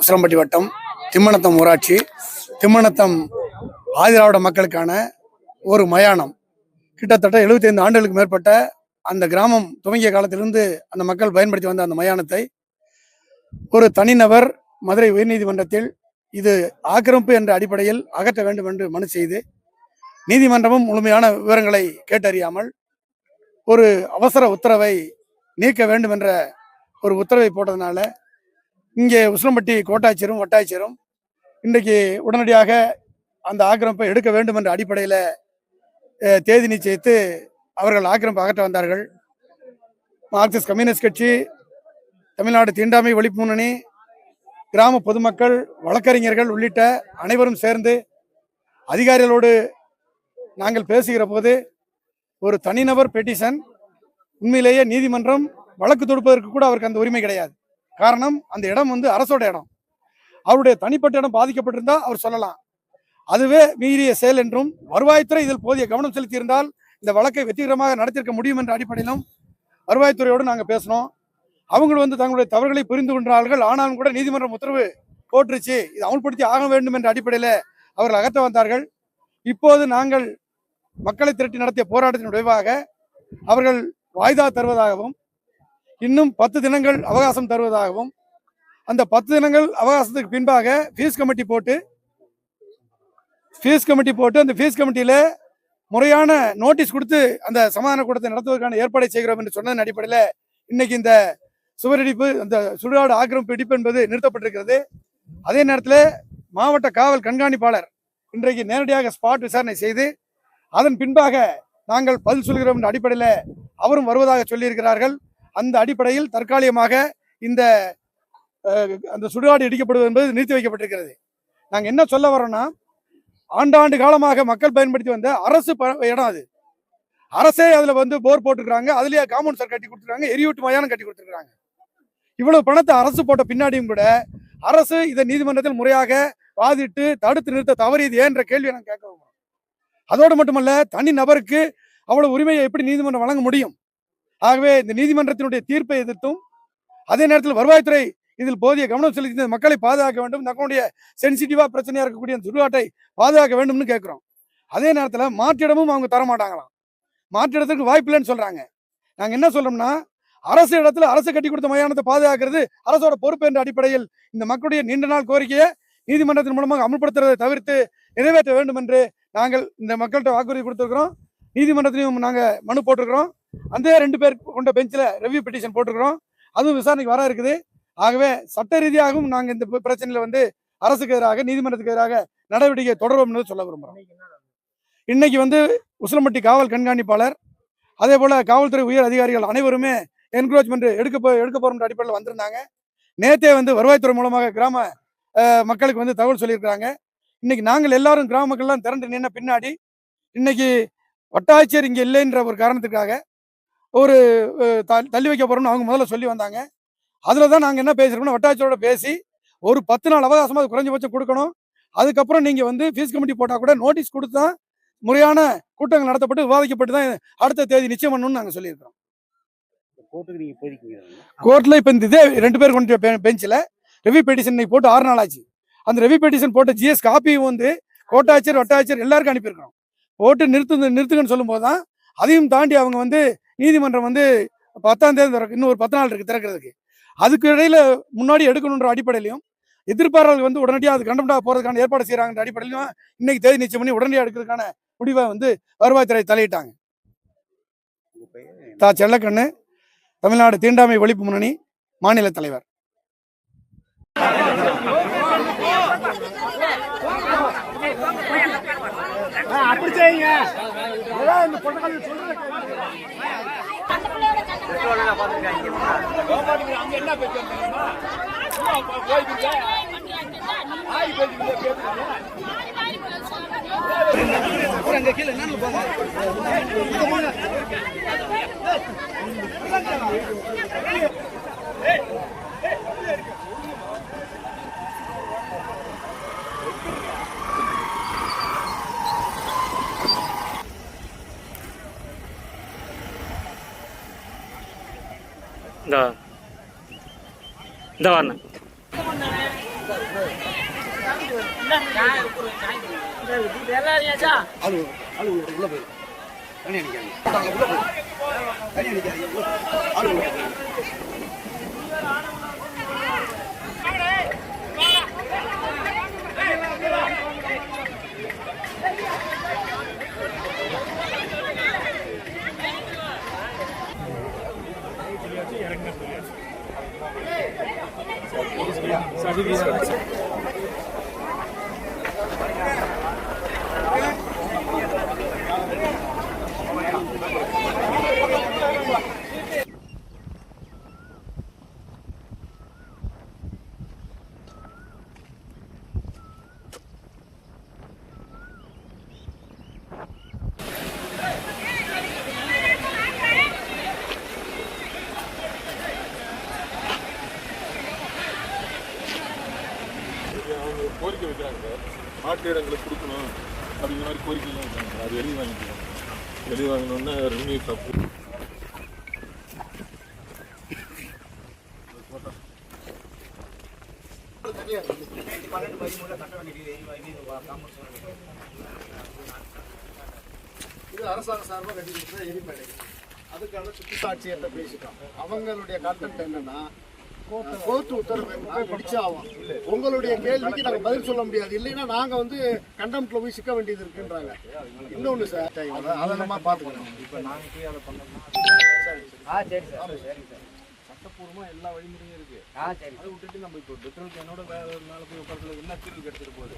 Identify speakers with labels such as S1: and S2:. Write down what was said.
S1: உசிலம்பட்டி வட்டம் திம்மநத்தம் ஊராட்சி திம்மநத்தம் ஆதிராவிட மக்களுக்கான ஒரு மயானம். கிட்டத்தட்ட 75 ஆண்டுகளுக்கு மேற்பட்ட அந்த கிராமம் துவங்கிய காலத்திலிருந்து அந்த மக்கள் பயன்படுத்தி வந்த அந்த மயானத்தை ஒரு தனிநபர் மதுரை உயர்நீதிமன்றத்தில் இது ஆக்கிரமிப்பு என்ற அடிப்படையில் அகற்ற வேண்டும் என்று மனு செய்து நீதிமன்றமும் முழுமையான விவரங்களை கேட்டறியாமல் ஒரு அவசர உத்தரவை நீக்க வேண்டும் என்ற ஒரு உத்தரவை போட்டதுனால இங்கே உசிலம்பட்டி கோட்டாட்சியரும் வட்டாட்சியரும் இன்றைக்கு உடனடியாக அந்த ஆக்கிரமிப்பை எடுக்க வேண்டும் என்ற அடிப்படையில் தேதி நிச்சயித்து அவர்கள் ஆக்கிரமிப்பு அகற்ற வந்தார்கள். மார்க்சிஸ்ட் கம்யூனிஸ்ட் கட்சி, தமிழ்நாடு தீண்டாமை ஒழிப்பு முன்னணி, கிராம பொதுமக்கள், வழக்கறிஞர்கள் உள்ளிட்ட அனைவரும் சேர்ந்து அதிகாரிகளோடு நாங்கள் பேசுகிற போது ஒரு தனிநபர் பெட்டிஷன், உண்மையிலேயே நீதிமன்றம் வழக்கு தொடுப்பதற்கு கூட அவருக்கு அந்த உரிமை கிடையாது. காரணம், அந்த இடம் அரசோட இடம். அவருடைய தனிப்பட்ட இடம் பாதிக்கப்பட்டிருந்தா அவர் சொல்லலாம், அதுவே மீறிய செயல் என்றும் வருவாய்த்துறை இதில் போதிய கவனம் செலுத்தியிருந்தால் இந்த வழக்கை வெற்றிகரமாக நடத்திருக்க முடியும் என்ற அடிப்படையிலும் வருவாய்த்துறையோடு நாங்கள் பேசினோம். அவங்க தங்களுடைய தவறுகளை புரிந்து கொண்டார்கள். ஆனாலும் கூட நீதிமன்றம் உத்தரவு போட்டுருச்சு, இது அமல்படுத்தி ஆக வேண்டும் என்ற அடிப்படையில் அவர்கள் அகற்ற வந்தார்கள். இப்போது நாங்கள் மக்களை திரட்டி நடத்திய போராட்டத்தின் விளைவாக அவர்கள் வாய்தா தருவதாகவும் இன்னும் 10 தினங்கள் அவகாசம் தருவதாகவும், அந்த 10 தினங்கள் அவகாசத்துக்கு பின்பாக ஃபீஸ் கமிட்டி போட்டு அந்த ஃபீஸ் கமிட்டியில முறையான நோட்டீஸ் கொடுத்து அந்த சமாதான கூட்டத்தை நடத்துவதற்கான ஏற்பாடை செய்கிறோம் என்று சொன்னதன் அடிப்படையில் இன்னைக்கு இந்த சுவரடிப்பு, அந்த சுடுகாடு ஆக்கிரமிப்பு இடிப்பு என்பது நிறுத்தப்பட்டிருக்கிறது. அதே நேரத்தில் மாவட்ட காவல் கண்காணிப்பாளர் இன்றைக்கு நேரடியாக ஸ்பாட் விசாரணை செய்து அதன் பின்பாக நாங்கள் பதில் சொல்கிறோம் என்ற அடிப்படையில் அவரும் வருவதாக சொல்லியிருக்கிறார்கள். அந்த அடிப்படையில் தற்காலிகமாக அந்த சுடுகாடு இடிக்கப்படுவது என்பது நிறுத்தி வைக்கப்பட்டிருக்கிறது. நாங்கள் என்ன சொல்ல வரோம்னா, ஆண்டாண்டு காலமாக மக்கள் பயன்படுத்தி வந்த அரசு இடம் அது. அரசே அதுல போர் போட்டுருக்காங்க, அதுலயே காம்பவுண்ட் சார் கட்டி கொடுத்துருக்காங்க, எரியூட்டு மயானம் கட்டி கொடுத்துருக்காங்க. இவ்வளவு பணத்தை அரசு போட்ட பின்னாடியும் கூட அரசு இதை நீதிமன்றத்தில் முறையாக வாதிட்டு தடுத்து நிறுத்த தவறியது என்ற கேள்வியை நான் கேட்க விரும்புகிறோம். அதோடு மட்டுமல்ல, தனி நபருக்கு அவ்வளவு உரிமையை எப்படி நீதிமன்றம் வழங்க முடியும்? ஆகவே இந்த நீதிமன்றத்தினுடைய தீர்ப்பை எதிர்த்தும், அதே நேரத்தில் வருவாய்த்துறை இதில் போதிய கவனம் செலுத்தி மக்களை பாதுகாக்க வேண்டும், தங்களுடைய சென்சிட்டிவா பிரச்சனையா இருக்கக்கூடிய சுடுகாட்டை பாதுகாக்க வேண்டும்னு கேட்கிறோம். அதே நேரத்தில் மாற்றிடமும் அவங்க தரமாட்டாங்களாம். மாற்றிடத்துக்கு வாய்ப்பு இல்லைன்னு சொல்றாங்க. நாங்க என்ன சொல்றோம்னா, அரசு இடத்துல அரசு கட்டி கொடுத்த மயானத்தை பாதுகாக்கிறது அரசோட பொறுப்பு என்ற அடிப்படையில் இந்த மக்களுடைய நீண்ட நாள் கோரிக்கையை நீதிமன்றத்தின் மூலமாக அமல்படுத்துறதை தவிர்த்து நிறைவேற்ற வேண்டும் என்று நாங்கள் இந்த மக்கள்கிட்ட வாக்குறுதி கொடுத்துருக்கிறோம். நீதிமன்றத்திலையும் நாங்கள் மனு போட்டிருக்கிறோம். அந்த 2 பேர் கொண்ட பெஞ்சில் ரெவ்யூ பெட்டிஷன் போட்டிருக்கிறோம். அதுவும் விசாரணைக்கு வர இருக்குது. ஆகவே சட்ட ரீதியாகவும் நாங்கள் இந்த பிரச்சனையில அரசுக்கு எதிராக, நீதிமன்றத்துக்கு எதிராக நடவடிக்கை தொடரும் என்று சொல்ல விரும்புகிறோம். இன்னைக்கு உசிலம்பட்டி காவல் கண்காணிப்பாளர், அதே போல காவல்துறை உயர் அதிகாரிகள் அனைவருமே என்கரேஜ்மெண்ட் எடுக்க போறோம் அடிப்படையில் வந்திருந்தாங்க. நேத்தே வருவாய்த்துறை மூலமாக கிராம மக்களுக்கு தகவல் சொல்லியிருக்கிறாங்க. இன்னைக்கு நாங்கள் எல்லாரும் கிராம மக்கள்லாம் திரண்டு நின்ன பின்னாடி இன்னைக்கு வட்டாட்சியர் இங்கே இல்லைன்ற ஒரு காரணத்துக்காக ஒரு தள்ளி வைக்க போறோம்னு அவங்க முதல்ல சொல்லி வந்தாங்க. அதில் தான் நாங்கள் என்ன பேசியிருக்கோம், வட்டாட்சியரோட பேசி ஒரு 10 நாள் அவகாசமாக அது குறைஞ்சபட்சம் கொடுக்கணும். அதுக்கப்புறம் நீங்கள் ஃபீஸ் கமிட்டி போட்டால் கூட நோட்டீஸ் கொடுத்தா முறையான கூட்டங்கள் நடத்தப்பட்டு விவாதிக்கப்பட்டு தான் அடுத்த தேதி நிச்சயம் பண்ணணும்னு நாங்கள் சொல்லியிருக்கிறோம். கோர்ட்டில் இப்போ இதே 2 பேர் கொண்ட பெஞ்சில் ரெவ்யூ பெட்டிஷன் போட்டு 6 நாள் ஆச்சு. அந்த ரெவ்யூ பெட்டிஷன் போட்ட GS காப்பியும் கோட்டாட்சியர் வட்டாட்சியர் எல்லாருக்கும் அனுப்பியிருக்கிறோம். போட்டு நிறுத்துங்கன்னு சொல்லும்போது தான் அதையும் தாண்டி அவங்க நீதிமன்றம் 10ஆம் தேதி இன்னும் ஒரு 10 நாள் இருக்கு திறக்கிறதுக்கு. அதுக்கு இடையில முன்னாடி எடுக்கணுன்ற அடிப்படையிலையும் எதிர்பார்ப்பாளர்கள் உடனடியாக அது கண்டம்டாக போறதுக்கான ஏற்பாடு செய்யறாங்க அடிப்படையிலும் இன்னைக்கு தேதி நிச்சயம் பண்ணி உடனடியாக எடுக்கிறதுக்கான முடிவை வருவாய்த்துறை தலையிட்டாங்க. செல்லக்கண்ணு, தமிழ்நாடு தீண்டாமை ஒழிப்பு முன்னணி மாநில தலைவர். அப்படி செய்யுங்க.
S2: இந்த வரணும்.
S1: உள்ள போய் தண்ணி அடிக்காங்க உள்ள போய் தண்ணி அடிக்காங்க ஆளு உள்ள போய்
S2: கோரிக்கை வைக்கிறாங்க சார், மாட்டு இடங்களுக்கு கொடுக்கணும் அப்படிங்கிற மாதிரி கோரிக்கைலாம் வைக்கிறாங்க சார். அது எழுதி வாங்கிக்கலாம். எழுதி வாங்கினோன்னா ரெவன்யூ தப்பு.
S3: இது அரசாங்க சார்பாக கட்டி கொடுக்குற எரிமேடை. அதுக்கான சுற்றுச்சாட்சியர்கிட்ட பேசிட்டோம். அவங்களுடைய கண்டென்ட் என்னன்னா, கோர்ட்டு உத்தரவு போய் படிச்சா ஆகும். உங்களுடைய கேள்விக்கு நாங்கள் பதில் சொல்ல முடியாது, இல்லைன்னா நாங்கள் வந்து கண்டெம்ட்ல போய் சிக்க வேண்டியது இருக்குன்றாங்க. இன்னொன்று சார், அதை நம்ம பார்த்துக்கணும். இப்போ நாங்கள் போய் அதை பண்ணோம்னா சரி சார், சட்டப்பூர்வமாக எல்லா வழிமுறையும் இருக்கு. அதை விட்டுட்டு நம்ம இப்போ பெட்ரோல் என்னோட வேற ஒரு மேலே போய் உட்காந்து என்ன தீர்வு கிடைச்சிட்டு போகுது.